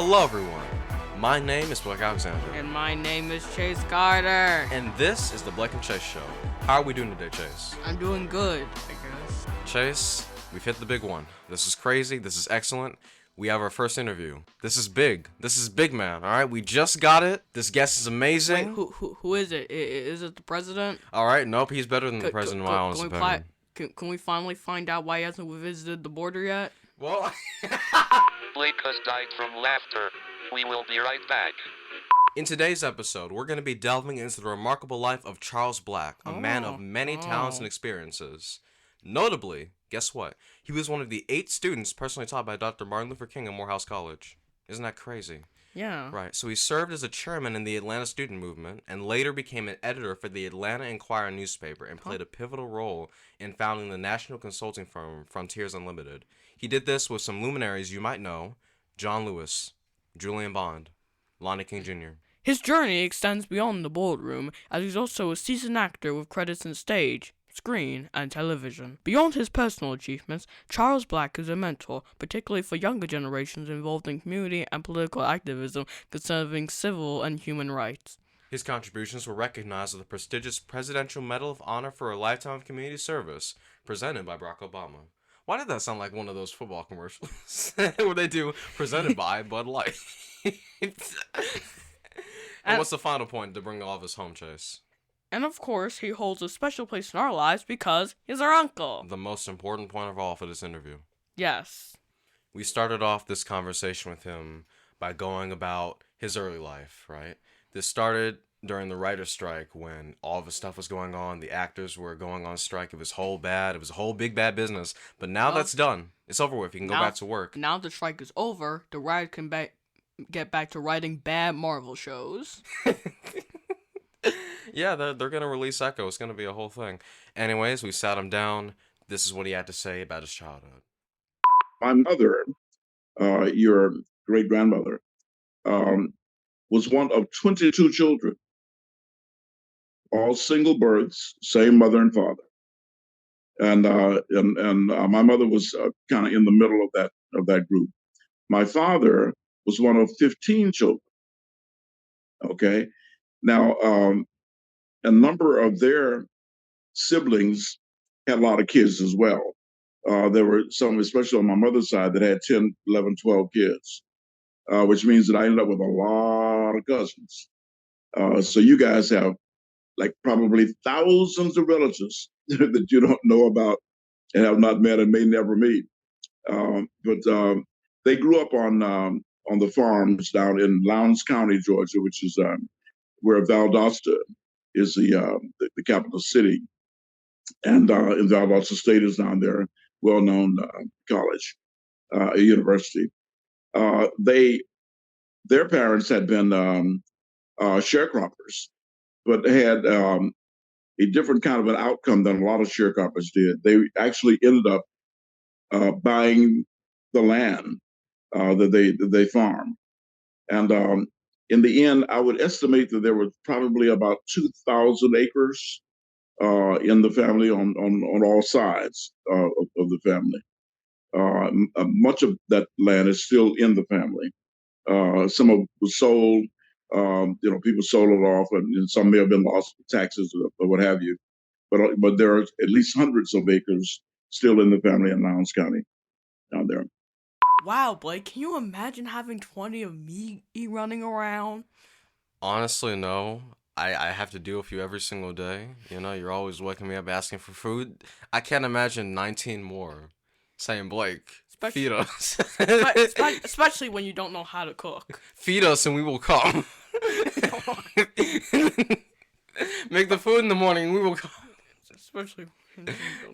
Hello everyone, my name is Blake Alexander. And my name is Chase Carter. And this is the Blake and Chase Show. How are we doing today, Chase? I'm doing good, I guess. Chase, we've hit the big one. This is crazy, this is excellent. We have our first interview. This is big, man, alright? We just got it. This guest is amazing. Wait, who is it? Is it the president? Alright, nope, he's better than the president in my honest opinion. Can we finally find out why he hasn't visited the border yet? Well, Blake has died from laughter. We will be right back. In today's episode, we're going to be delving into the remarkable life of Charles Black, a man of many talents and experiences. Notably, guess what? He was one of the 8 students personally taught by Dr. Martin Luther King at Morehouse College. Isn't that crazy? Yeah. Right, so he served as a chairman in the Atlanta student movement and later became an editor for the Atlanta Inquirer newspaper and played a pivotal role in founding the national consulting firm Frontiers Unlimited. He did this with some luminaries you might know: John Lewis, Julian Bond, Lonnie King Jr. His journey extends beyond the boardroom, as he's also a seasoned actor with credits in stage, screen, and television. Beyond his personal achievements, Charles Black is a mentor, particularly for younger generations involved in community and political activism concerning civil and human rights. His contributions were recognized with the prestigious Presidential Medal of Honor for a Lifetime of Community Service, presented by Barack Obama. Why did that sound like one of those football commercials where they do presented by Bud Light? And what's the final point to bring all of us home, Chase? And of course, he holds a special place in our lives because he's our uncle. The most important point of all for this interview. Yes. We started off this conversation with him by going about his early life, right? This started during the writer's strike when all of the stuff was going on. The actors were going on strike. It was whole bad. It was a whole big bad business. But now that's done. It's over with. You can go back to work. Now the strike is over. The writer can get back to writing bad Marvel shows. Yeah, they're going to release Echo. It's going to be a whole thing. Anyways, we sat him down. This is what he had to say about his childhood. My mother, your great-grandmother, was one of 22 children, all single births, same mother and father. And my mother was kind of in the middle of that group. My father was one of 15 children. Okay, now a number of their siblings had a lot of kids as well. There were some, especially on my mother's side, that had 10, 11, 12 kids, which means that I ended up with a lot of cousins. So you guys have like probably thousands of relatives that you don't know about and have not met and may never meet. But they grew up on the farms down in Lowndes County, Georgia, which is where Valdosta is the capital city. And in Valdosta State is down there, well-known college, a university. Their parents had been sharecroppers, but had a different kind of an outcome than a lot of sharecroppers did. They actually ended up buying the land that they farmed. And in the end, I would estimate that there were probably about 2,000 acres in the family on all sides of the family. Much of that land is still in the family. Some of it was sold. People sold it off, and some may have been lost to taxes or what have you. But there are at least hundreds of acres still in the family in Lowndes County down there. Wow, Blake, can you imagine having 20 of me running around? Honestly, no. I have to deal with you every single day. You know, you're always waking me up asking for food. I can't imagine 19 more saying, Blake, feed us. Especially when you don't know how to cook. Feed us and we will come. Make the food in the morning, we will come. Especially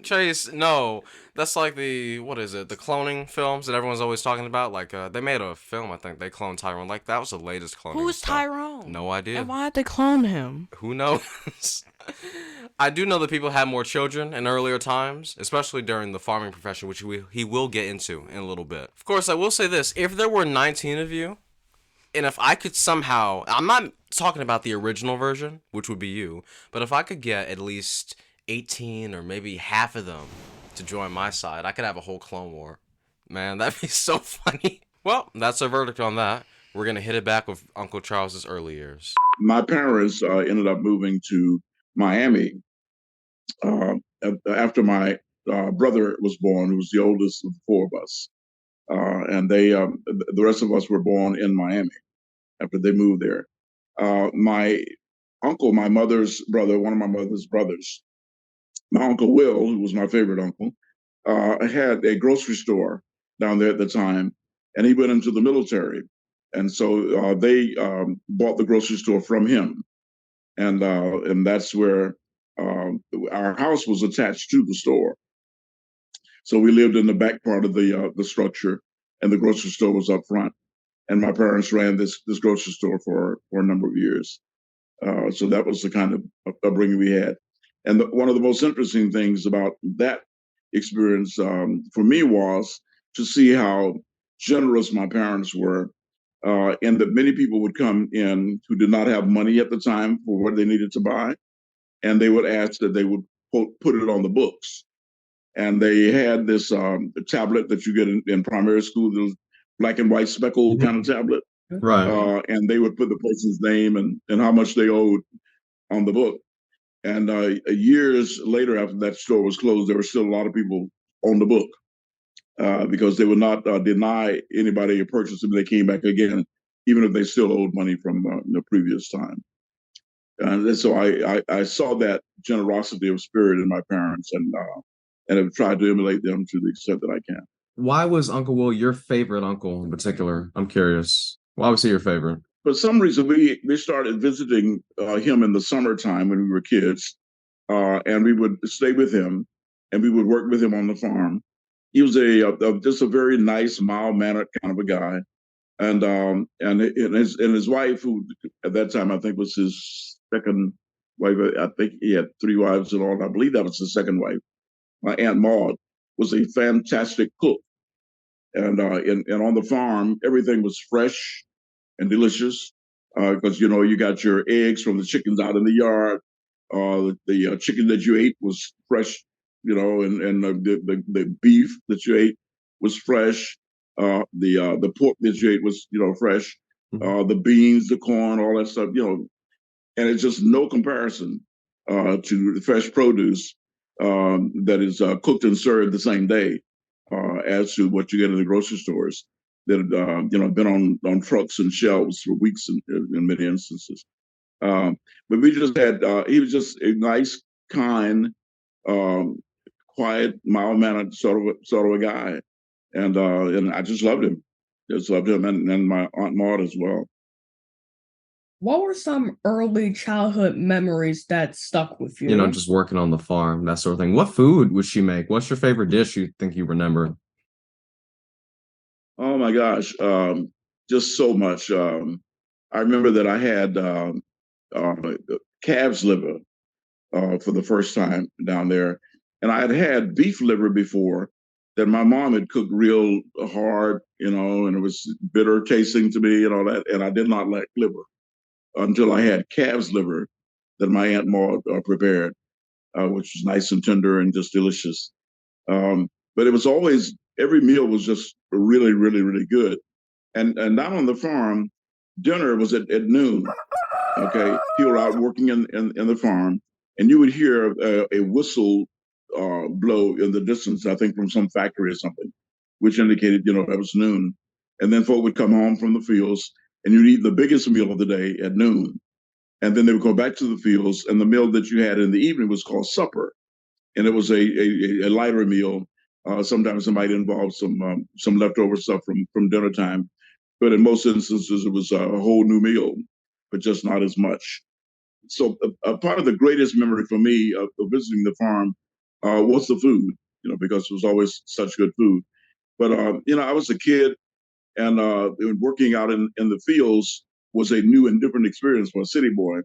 Chase, no. That's like the cloning films that everyone's always talking about. Like, they made a film, I think. They cloned Tyrone. Like, that was the latest cloning. Who is stuff. Tyrone? No idea. And why did they clone him? Who knows? I do know that people had more children in earlier times, especially during the farming profession, which he will get into in a little bit. Of course, I will say this. If there were 19 of you, and if I could somehow... I'm not talking about the original version, which would be you, but if I could get at least 18 or maybe half of them to join my side, I could have a whole Clone War. Man, that'd be so funny. Well, that's our verdict on that. We're gonna hit it back with Uncle Charles's early years. My parents ended up moving to Miami uh, after my brother was born, who was the oldest of the four of us. And the rest of us were born in Miami after they moved there. My uncle, my mother's brother, one of my mother's brothers, my uncle Will, who was my favorite uncle, had a grocery store down there at the time, and he went into the military, and so they bought the grocery store from him, and that's where our house was attached to the store. So we lived in the back part of the structure, and the grocery store was up front. And my parents ran this grocery store for a number of years. So that was the kind of upbringing we had. And one of the most interesting things about that experience for me was to see how generous my parents were, and that many people would come in who did not have money at the time for what they needed to buy, and they would ask that they would put it on the books. And they had this tablet that you get in primary school, those black and white speckled kind of tablet. Right. And they would put the person's name and how much they owed on the book. And years later, after that store was closed, there were still a lot of people on the book because they would not deny anybody a purchase if they came back again, even if they still owed money from the previous time. And so I saw that generosity of spirit in my parents, and have tried to emulate them to the extent that I can. Why was Uncle Will your favorite uncle in particular? I'm curious. Why was he your favorite? For some reason, we started visiting him in the summertime when we were kids, and we would stay with him, and we would work with him on the farm. He was just a very nice, mild mannered kind of a guy, and his wife, who at that time I think was his second wife. I think he had three wives in all. I believe that was his second wife. My Aunt Maud was a fantastic cook, and on the farm everything was fresh and delicious because you got your eggs from the chickens out in the yard. The chicken that you ate was fresh, and the beef that you ate was fresh. The pork that you ate was fresh. The beans, the corn, all that stuff, and it's just no comparison to the fresh produce that is cooked and served the same day as to what you get in the grocery stores that been on trucks and shelves for weeks in many instances. But we just had he was just a nice, kind, um, quiet, mild mannered sort of a guy, and I just loved him. Just loved him, and my Aunt Maud as well. What were some early childhood memories that stuck with you? Just working on the farm, that sort of thing. What food would she make? What's your favorite dish you think you remember? Oh my gosh, just so much. I remember that I had uh, calves liver for the first time down there, and I had beef liver before that my mom had cooked real hard, and it was bitter tasting to me and all that, and I did not like liver until I had calves liver that my Aunt Maud prepared, which was nice and tender and just delicious. But it was always every meal was just really, really, really good. And down on the farm, dinner was at noon. Okay, people were out working in the farm, and you would hear a whistle blow in the distance. I think from some factory or something, which indicated it was noon. And then folk would come home from the fields, and you'd eat the biggest meal of the day at noon. And then they would go back to the fields, and the meal that you had in the evening was called supper, and it was a lighter meal. Sometimes it might involve some leftover stuff from dinner time, but in most instances it was a whole new meal, but just not as much. So a part of the greatest memory for me of visiting the farm was the food, because it was always such good food. But I was a kid, and working out in the fields was a new and different experience for a city boy.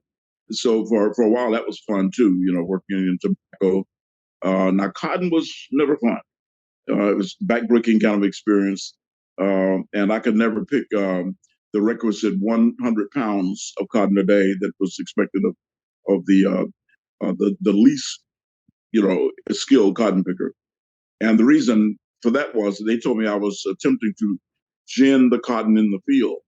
So for a while that was fun too, working in tobacco. Now cotton was never fun. It was backbreaking kind of experience, and I could never pick the requisite 100 pounds of cotton a day that was expected of the least skilled cotton picker. And the reason for that was they told me I was attempting to gin the cotton in the field.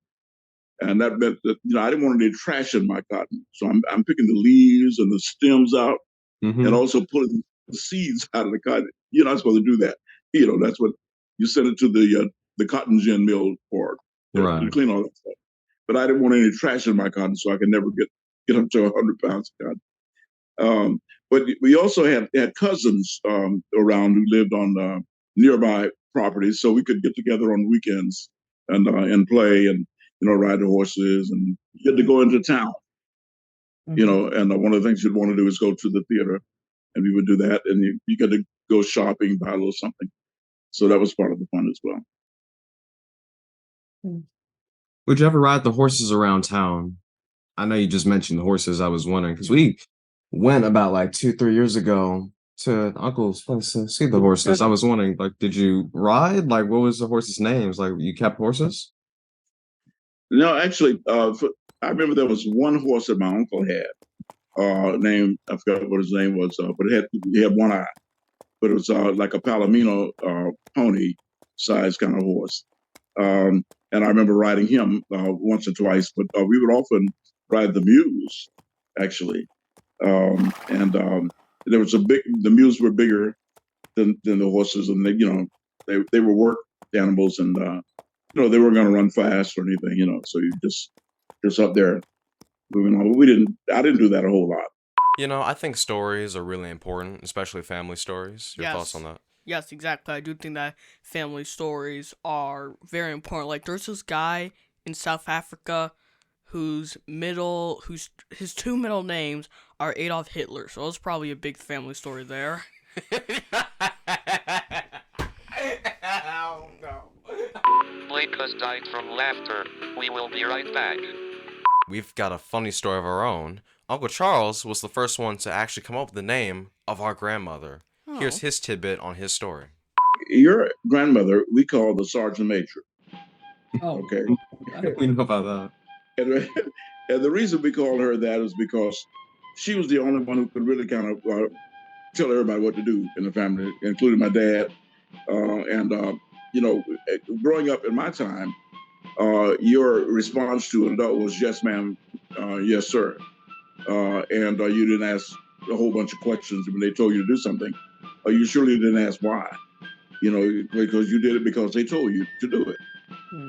And that meant that I didn't want any trash in my cotton, so I'm picking the leaves and the stems out, and also pulling the seeds out of the cotton. You're not supposed to do that. That's what you send it to the cotton gin mill for, to clean all that stuff. But I didn't want any trash in my cotton, so I could never get up to 100 pounds of cotton. But we also had cousins around who lived on nearby properties, so we could get together on weekends and play and ride the horses and get to go into town. And one of the things you'd want to do is go to the theater, and we would do that, and you get to go shopping, buy a little something. So that was part of the fun as well. Would you ever ride the horses around town? I know you just mentioned the horses. I was wondering because we went about like 2, 3 years ago to Uncle's place to see the horses. I was wondering, like, did you ride? Like, what was the horses' names? Like, you kept horses? No, actually, I remember there was one horse that my uncle had, named, I forgot what his name was, but he had one eye, but it was like a Palomino pony size kind of horse. And I remember riding him once or twice, but we would often ride the mules, actually. And there was the mules were bigger than the horses, and they were work animals, and they weren't going to run fast or anything, so you just up there moving on. But I didn't do that a whole lot. I think stories are really important, especially family stories. Your thoughts on that? Yes, exactly. I do think that family stories are very important. Like, there's this guy in South Africa whose his two middle names are Adolf Hitler. So it's probably a big family story there. Oh, no. Blake has died from laughter. We will be right back. We've got a funny story of our own. Uncle Charles was the first one to actually come up with the name of our grandmother. Oh. Here's his tidbit on his story. Your grandmother, we call the Sergeant Major. Oh, okay. We know about that. And the reason we call her that is because she was the only one who could really kind of tell everybody what to do in the family, including my dad. Growing up in my time, your response to an adult was yes, ma'am, yes, sir. And you didn't ask a whole bunch of questions when they told you to do something. You surely didn't ask why, because you did it because they told you to do it.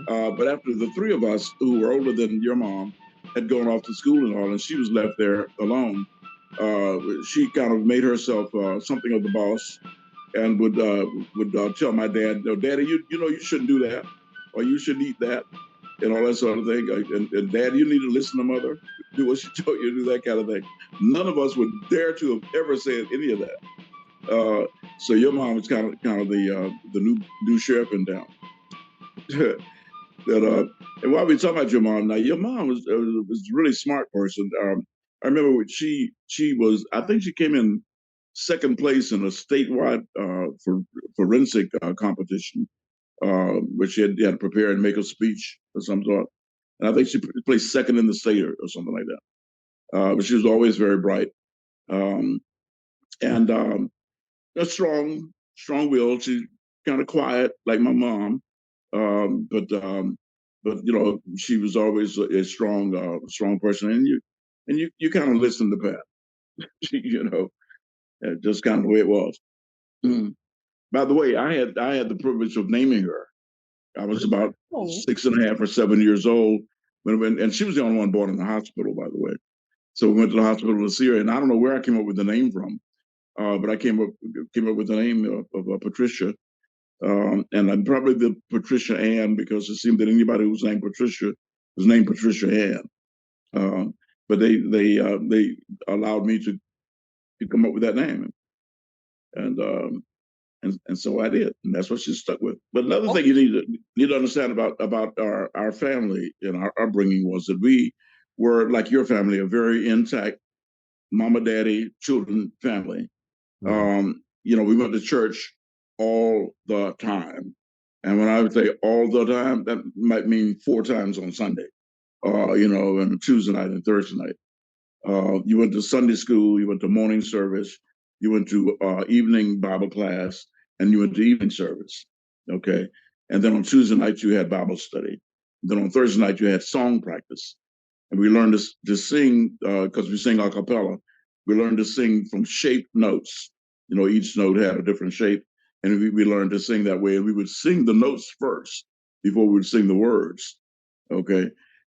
But after the three of us who were older than your mom had gone off to school and all, and she was left there alone, she kind of made herself something of the boss, and would tell my dad, "No, Daddy, you shouldn't do that, or you shouldn't eat that," and all that sort of thing. And Dad, you need to listen to Mother, do what she told you to do, that kind of thing. None of us would dare to have ever said any of that. So your mom was kind of the new sheriff in town. And while we talk about your mom, now your mom was a really smart person. I remember when she was, I think she came in second place in a statewide forensic competition, which she had to prepare and make a speech of some sort. And I think she placed second in the state or something like that. But she was always very bright, and a strong-willed. She's kind of quiet, like my mom, but she was always a strong person, and you kind of listen to Pat, just kind of the way it was. By the way, I had the privilege of naming her. I was about 6.5 or 7 years old and she was the only one born in the hospital, by the way. So we went to the hospital to see her, and I don't know where I came up with the name from, but I came up with the name of Patricia, and I'm probably the Patricia Ann, because it seemed that anybody who was named Patricia was named Patricia Ann. But they allowed me to come up with that name, and so I did, and that's what she stuck with. But another thing you need to understand about our family and our upbringing was that we were, like your family, a very intact mama, daddy, children family. We went to church all the time, and when I would say all the time, that might mean 4 times on Sunday, and Tuesday night and Thursday night. You went to Sunday school, you went to morning service, you went to evening Bible class, and you went to evening service. Okay. And then on Tuesday nights, you had Bible study. Then on Thursday night, you had song practice. And we learned to sing, because we sing a cappella. We learned to sing from shaped notes. Each note had a different shape. And we learned to sing that way. And we would sing the notes first before we would sing the words. Okay.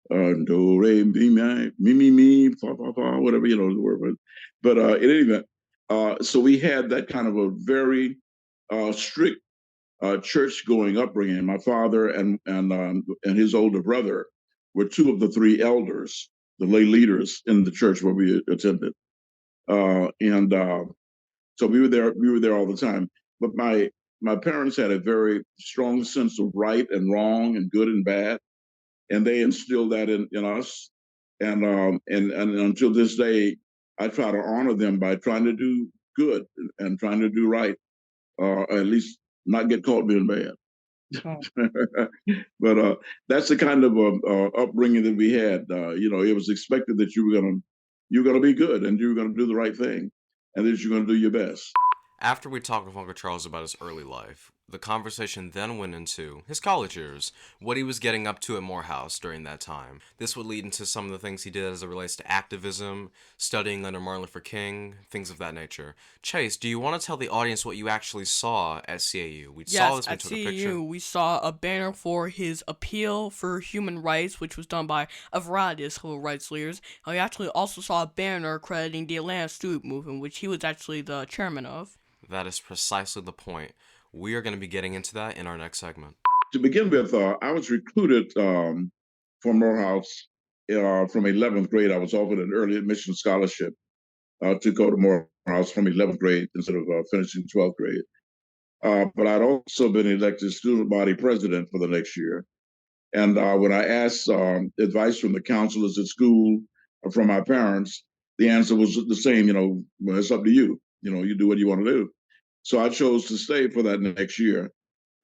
Do, re, mi, fa, fa, fa, whatever, the word. But in any event, so we had that kind of a very strict church-going upbringing. My father and his older brother were two of the three elders, the lay leaders in the church where we attended, and so we were there. We were there all the time. But my parents had a very strong sense of right and wrong and good and bad, and they instilled that in us. And until this day, I try to honor them by trying to do good and trying to do right, at least not get caught being bad. Oh. But that's the kind of upbringing that we had. It was expected that you were gonna be good and you were gonna do the right thing, and that you're gonna do your best. After we talked with Uncle Charles about his early life, the conversation then went into his college years, what he was getting up to at Morehouse during that time. This would lead into some of the things he did as it relates to activism, studying under Martin Luther King, things of that nature. Chase, do you want to tell the audience what you actually saw at CAU? We saw this, we took a picture. CAU, we saw a banner for his appeal for human rights, which was done by a variety of civil rights leaders. We actually also saw a banner crediting the Atlanta Student Movement, which he was actually the chairman of. That is precisely the point. We are going to be getting into that in our next segment. To begin with, I was recruited for Morehouse from 11th grade. I was offered an early admission scholarship to go to Morehouse from 11th grade instead of finishing 12th grade. But I'd also been elected student body president for the next year. And when I asked advice from the counselors at school or from my parents, the answer was the same, well, it's up to you. You do what you want to do. So I chose to stay for that next year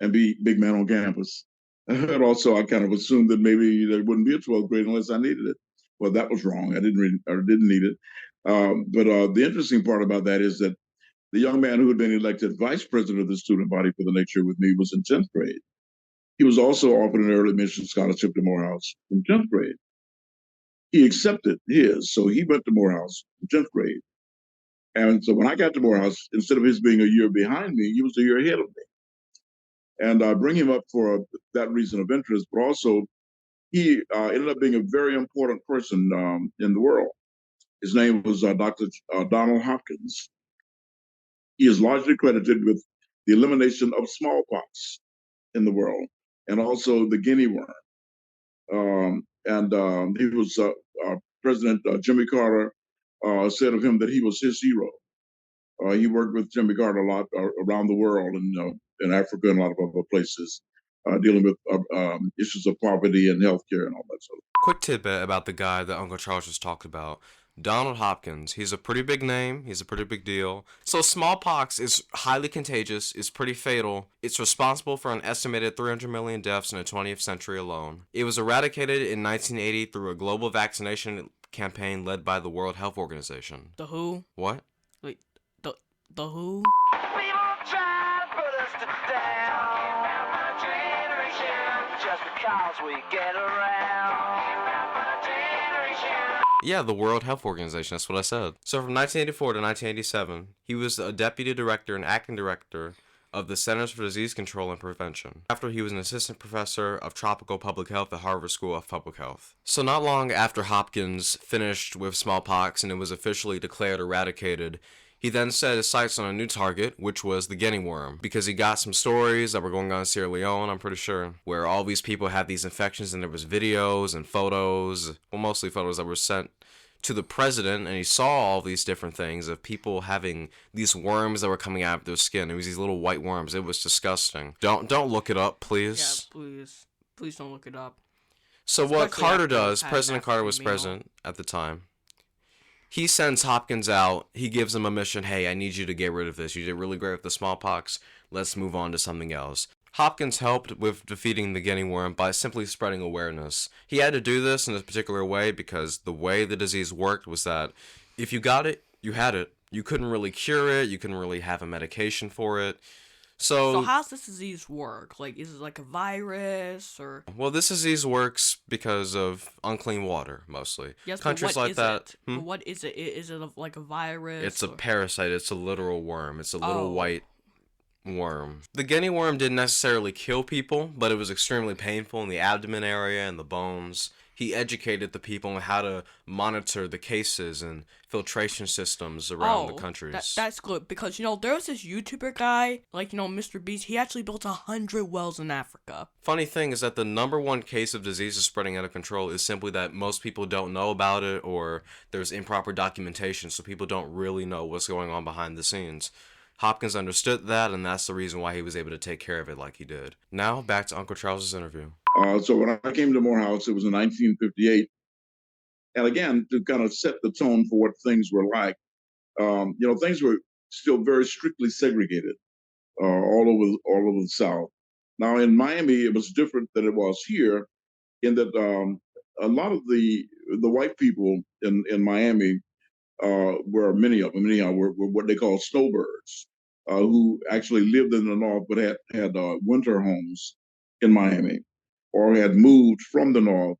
and be big man on campus. And also, I kind of assumed that maybe there wouldn't be a 12th grade unless I needed it. Well, that was wrong. I didn't need it. But the interesting part about that is that the young man who had been elected vice president of the student body for the next year with me was in 10th grade. He was also offered an early admission scholarship to Morehouse in 10th grade. He accepted his, so he went to Morehouse in 10th grade. And so when I got to Morehouse, instead of his being a year behind me, he was a year ahead of me. And I bring him up for that reason of interest, but also he ended up being a very important person in the world. His name was Dr. Donald Hopkins. He is largely credited with the elimination of smallpox in the world and also the guinea worm. He was President Jimmy Carter said of him that he was his hero. He worked with Jimmy Carter a lot around the world and in Africa and a lot of other places, dealing with issues of poverty and healthcare and all that sort of. Quick tidbit about the guy that Uncle Charles just talked about. Donald Hopkins. He's a pretty big name. He's a pretty big deal. So smallpox is highly contagious. It's pretty fatal. It's responsible for an estimated 300 million deaths in the 20th century alone. It was eradicated in 1980 through a global vaccination campaign led by the World Health Organization. The WHO? What? Wait, the WHO? Just because we get around. Yeah, the World Health Organization, that's what I said. So from 1984 to 1987, he was a deputy director and acting director of the Centers for Disease Control and Prevention. After he was an assistant professor of tropical public health at Harvard School of Public Health. So not long after Hopkins finished with smallpox and it was officially declared eradicated, he then set his sights on a new target, which was the guinea worm, because he got some stories that were going on in Sierra Leone, I'm pretty sure, where all these people had these infections and there was videos and photos, well, mostly photos that were sent to the president, and he saw all these different things of people having these worms that were coming out of their skin. It was these little white worms. It was disgusting. Don't look it up, please. Yeah, please don't look it up. So especially what Carter does, President Carter was president at the time. He sends Hopkins out. He gives him a mission. Hey, I need you to get rid of this. You did really great with the smallpox. Let's move on to something else. Hopkins helped with defeating the guinea worm by simply spreading awareness. He had to do this in a particular way because the way the disease worked was that if you got it, you had it. You couldn't really cure it. You couldn't really have a medication for it. So So, how does this disease work? Like, is it like a virus or? well, this disease works because of unclean water, mostly. Yes, but Countries what like is that, it? But what is it? Is it like a it's virus a or? parasite. It's a literal worm. It's a little Oh, white worm. The guinea worm didn't necessarily kill people, but it was extremely painful in the abdomen area and the bones. He educated the people on how to monitor the cases and filtration systems around the that countries. that's good because there was this YouTuber guy like Mr. Beast. He actually built 100 wells in Africa. Funny thing is that the number one case of diseases spreading out of control is simply that most people don't know about it, or there's improper documentation, so people don't really know what's going on behind the scenes. Hopkins understood that, and that's the reason why he was able to take care of it like he did. Now, back to Uncle Charles's interview. So when I came to Morehouse, it was in 1958. And again, to kind of set the tone for what things were like, things were still very strictly segregated all over the South. Now in Miami, it was different than it was here, in that a lot of the white people in Miami were many of them anyhow were what they call snowbirds, who actually lived in the north but had winter homes in Miami, or had moved from the north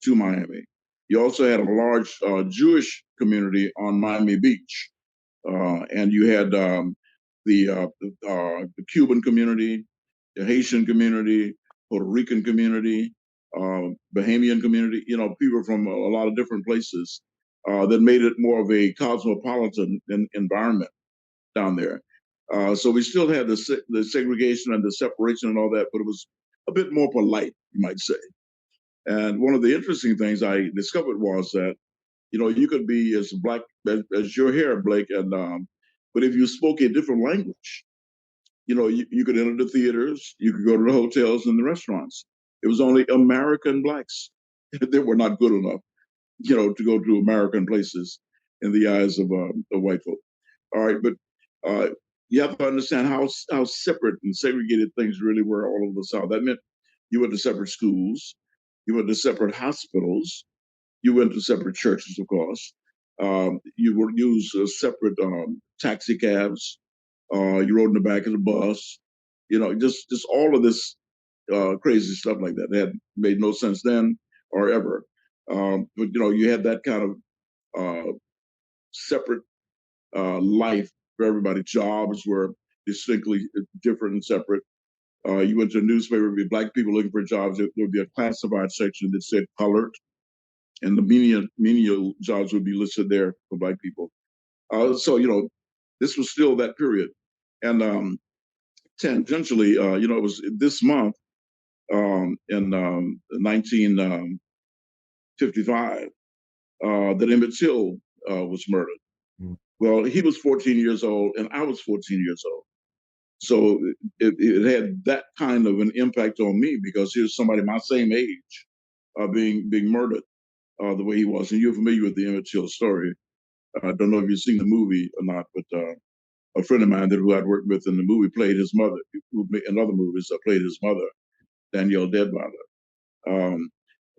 to Miami. You also had a large Jewish community on Miami Beach, and you had the Cuban community, the Haitian community, Puerto Rican community, Bahamian community. People from a lot of different places that made it more of a cosmopolitan environment down there. So we still had the segregation and the separation and all that, but it was a bit more polite, you might say. And one of the interesting things I discovered was that you could be as black as your hair, Blake, and but if you spoke a different language, you could enter the theaters, you could go to the hotels and the restaurants. It was only American blacks that were not good enough, to go to American places in the eyes of the white folk. All right, but uh, you have to understand how separate and segregated things really were all over the South. That meant you went to separate schools, you went to separate hospitals, you went to separate churches, of course. You would use separate taxi cabs. You rode in the back of the bus. Just all of this crazy stuff like that. It had made no sense then or ever. But you had that kind of separate life for everybody. Jobs were distinctly different and separate. You went to a newspaper, there'd be black people looking for jobs. There would be a classified section that said colored, and the menial jobs would be listed there for black people. So this was still that period, and tangentially, it was this month in 1955 that Emmett Till was murdered. Mm. Well, he was 14 years old, and I was 14 years old. So it had that kind of an impact on me, because here's somebody my same age being murdered the way he was. And you're familiar with the Emmett Till story. I don't know if you've seen the movie or not, but a friend of mine who I'd worked with in the movie played his mother. In other movies, played his mother, Danielle Deadmother.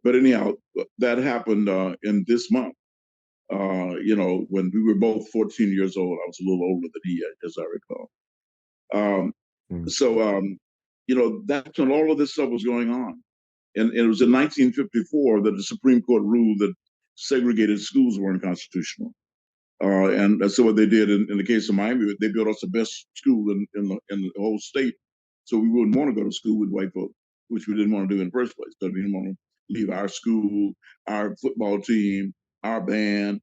But anyhow, that happened in this month. When we were both 14 years old. I was a little older than he, as I recall. So that's when all of this stuff was going on. And it was in 1954 that the Supreme Court ruled that segregated schools were unconstitutional. And so what they did in the case of Miami, they built us the best school in the whole state. So we wouldn't want to go to school with white folks, which we didn't want to do in the first place. Because we didn't want to leave our school, our football team, our band,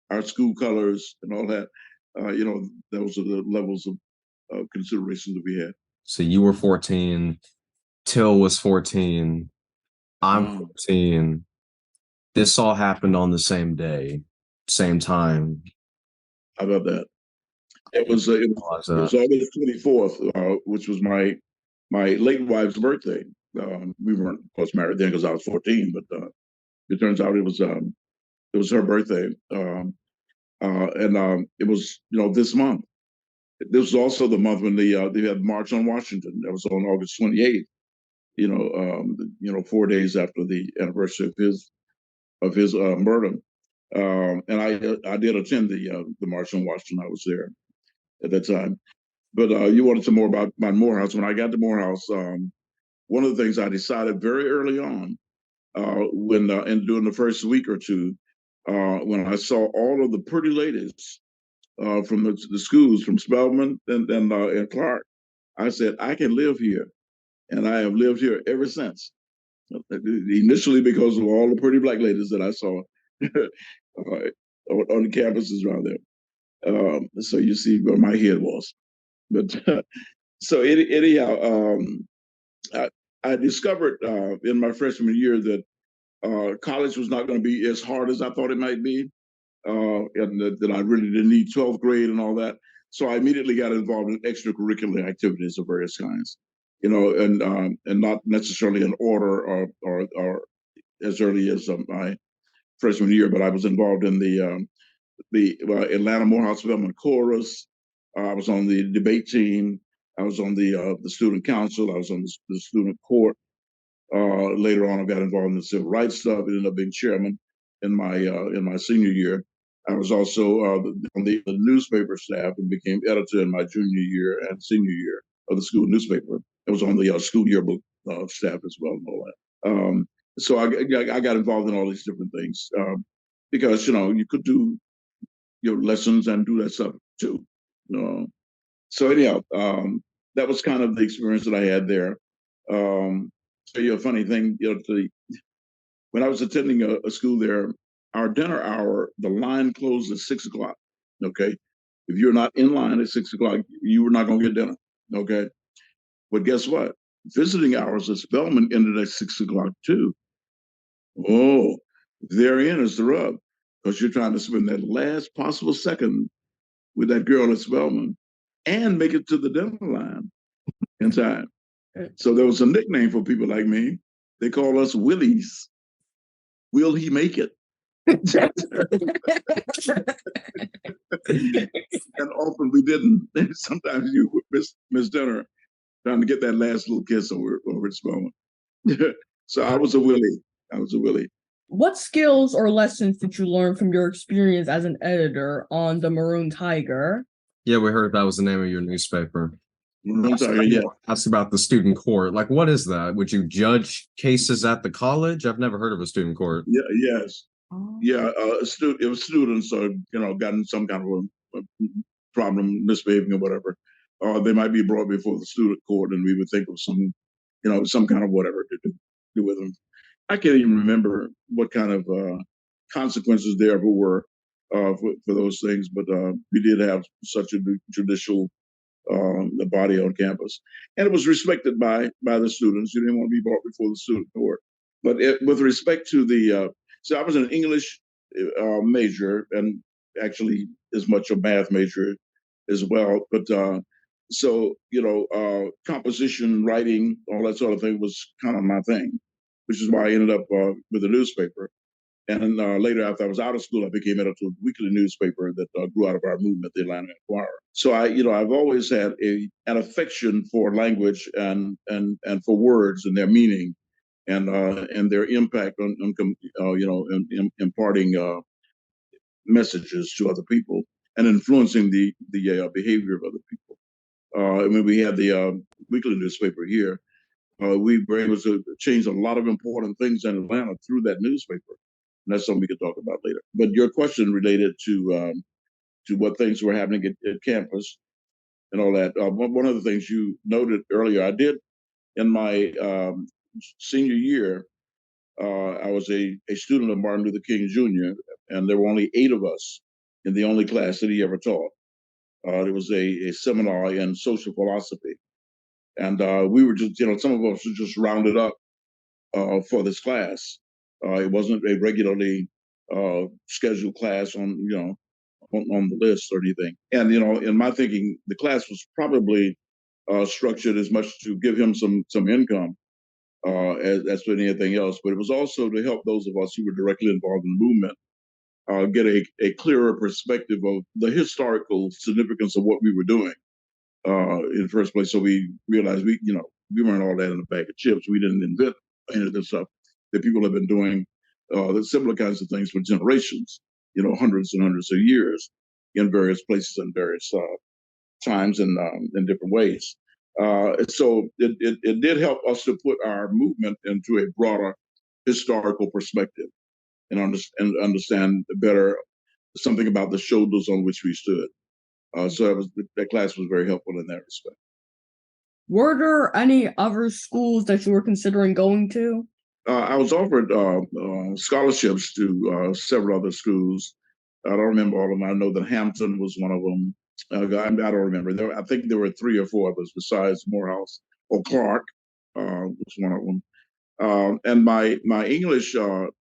our school colors, and all that. Those are the levels of consideration that we had. So you were 14, Till was 14, I'm 14. This all happened on the same day, same time. How about that? It was August 24th, which was my late wife's birthday. We weren't, of course, married then because I was 14, but it turns out it was her birthday, and it was this month. This was also the month when they had March on Washington. That was on August 28th. 4 days after the anniversary of his murder. And I did attend the March on Washington. I was there at that time. But you wanted some more about Morehouse. When I got to Morehouse, one of the things I decided very early on, when and during the first week or two, when I saw all of the pretty ladies from the schools, from Spelman and Clark, I said, I can live here. And I have lived here ever since. Initially, because of all the pretty black ladies that I saw on the campuses around there. So you see where my head was. But so anyhow, I, I discovered in my freshman year that college was not going to be as hard as I thought it might be, and that I really didn't need 12th grade and all that. So I immediately got involved in extracurricular activities of various kinds, and not necessarily in order or as early as my freshman year, but I was involved in the Atlanta Morehouse Development Chorus. I was on the debate team. I was on the student council. I was on the student court. Later on, I got involved in the civil rights stuff. I ended up being chairman in my senior year. I was also on the newspaper staff and became editor in my junior year and senior year of the school newspaper. I was on the school yearbook staff as well and all that. So I got involved in all these different things because you could do your lessons and do that stuff too. So anyhow, that was kind of the experience that I had there. So a funny thing, when I was attending a school there, our dinner hour, the line closed at 6 o'clock. Okay, if you're not in line at 6 o'clock, you were not going to get dinner. Okay, but guess what? Visiting hours at Spelman ended at 6 o'clock too. Oh, therein is the rub, because you're trying to spend that last possible second with that girl at Spelman and make it to the dinner line in time. So there was a nickname for people like me. They call us Willies. Will he make it? And often we didn't. Sometimes you would miss dinner trying to get that last little kiss over at Spelman. So I was a Willie. I was a Willie. What skills or lessons did you learn from your experience as an editor on the Maroon Tiger? Yeah, we heard that was the name of your newspaper. Yeah. That's about the student court. Like, what is that? Would you judge cases at the college? I've never heard of a student court. Yeah. Yes. Yeah. If students are gotten some kind of a problem, misbehaving or whatever, they might be brought before the student court, and we would think of some kind of whatever to do with them. I can't even remember what kind of consequences there ever were for those things, but we did have such a judicial body on campus, and it was respected by the students. You didn't want to be brought before the student court. But with respect to so I was an English major, and actually as much a math major as well. But so composition, writing, all that sort of thing was kind of my thing, which is why I ended up with the newspaper. And then later, after I was out of school, I became editor of a weekly newspaper that grew out of our movement, the Atlanta Inquirer. So I've always had an affection for language and for words and their meaning, and their impact on imparting messages to other people and influencing the behavior of other people. When we had the weekly newspaper here, we were able to change a lot of important things in Atlanta through that newspaper. And that's something we could talk about later. But your question related to what things were happening at campus and all that. One of the things you noted earlier, I did in my senior year. I was a student of Martin Luther King Jr., and there were only 8 of us in the only class that he ever taught. There was a seminar in social philosophy, and we were just, some of us were just rounded up for this class. It wasn't a regularly scheduled class on the list or anything. And in my thinking, the class was probably structured as much to give him some income as for anything else, but it was also to help those of us who were directly involved in the movement get a clearer perspective of the historical significance of what we were doing in the first place. So we realized we weren't all that in a bag of chips. We didn't invent any of this stuff that people have been doing the similar kinds of things for generations, hundreds and hundreds of years in various places and various times and in different ways. So it did help us to put our movement into a broader historical perspective and understand better something about the shoulders on which we stood. So that class was very helpful in that respect. Were there any other schools that you were considering going to? I was offered scholarships to several other schools. I don't remember all of them. I know that Hampton was one of them. I don't remember. I think there were 3 or 4 others besides Morehouse or Clark was one of them. And my English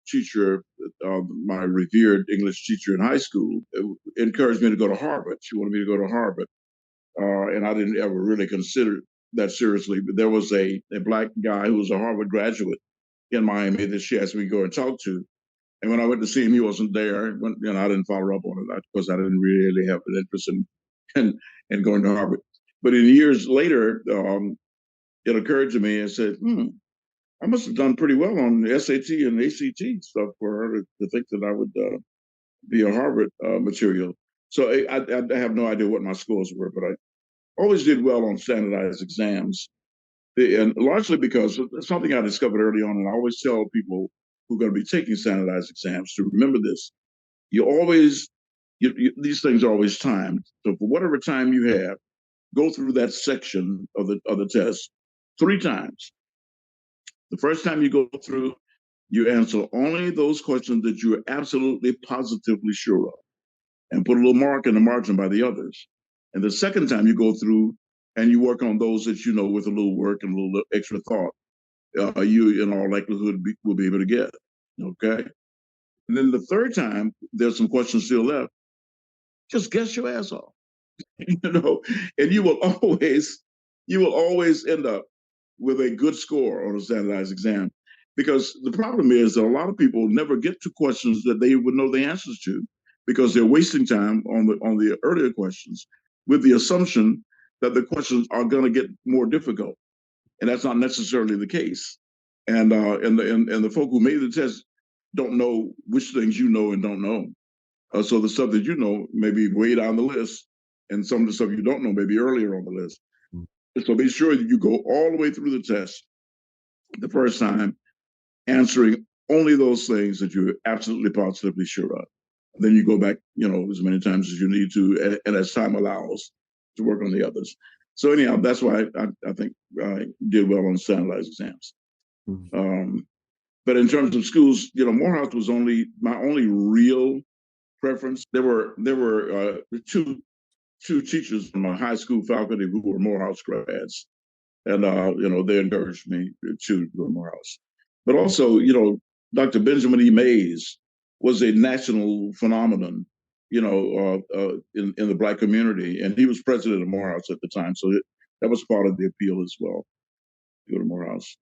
teacher, my revered English teacher in high school, encouraged me to go to Harvard. She wanted me to go to Harvard, and I didn't ever really consider that seriously. But there was a black guy who was a Harvard graduate in Miami that she asked me to go and talk to. And when I went to see him, he wasn't there. I didn't follow up on it because I didn't really have an interest in going to Harvard. But in years later, it occurred to me and said, I must have done pretty well on the SAT and ACT stuff for her to think that I would be a Harvard material. So I have no idea what my scores were, but I always did well on standardized exams. And largely because it's something I discovered early on, and I always tell people who are going to be taking standardized exams to remember this. These things are always timed. So for whatever time you have, go through that section of the test 3 times. The first time you go through, you answer only those questions that you are absolutely positively sure of, and put a little mark in the margin by the others. And the second time you go through and you work on those that you know with a little work and a little extra thought, you in all likelihood will be able to get. Okay. And then the third time, there's some questions still left. Just guess your ass off, and you will always end up with a good score on a standardized exam. Because the problem is that a lot of people never get to questions that they would know the answers to because they're wasting time on the earlier questions with the assumption that the questions are going to get more difficult, and that's not necessarily the case. And the folk who made the test don't know which things you know and don't know. So the stuff that you know may be way down the list, and some of the stuff you don't know may be earlier on the list. So be sure that you go all the way through the test the first time, answering only those things that you're absolutely positively sure of. And then you go back, as many times as you need to, and as time allows, to work on the others. So anyhow, that's why I think I did well on standardized exams. But in terms of schools, Morehouse was my only real preference. There were two teachers from my high school faculty who were Morehouse grads, and they encouraged me to go to Morehouse. But also, Dr. Benjamin E. Mays was a national phenomenon, in the Black community, and he was president of Morehouse at the time, so that was part of the appeal as well. To go to Morehouse.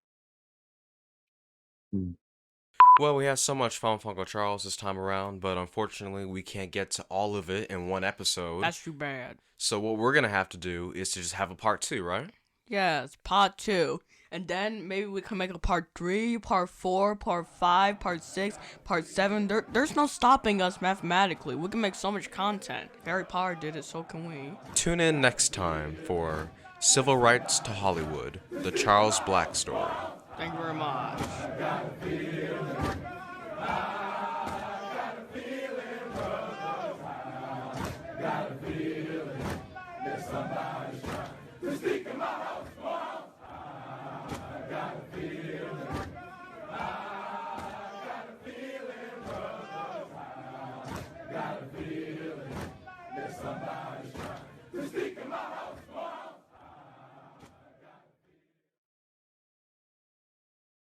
Well, we had so much fun with Uncle Charles this time around, but unfortunately we can't get to all of it in one episode. That's too bad. So what we're going to have to do is to just have a part 2, right? Yes, part 2. And then maybe we can make a part 3, part 4, part 5, part 6, part 7. There's no stopping us mathematically. We can make so much content. Harry Potter did it, so can we. Tune in next time for Civil Rights to Hollywood, the Charles Black story. Thank you very much.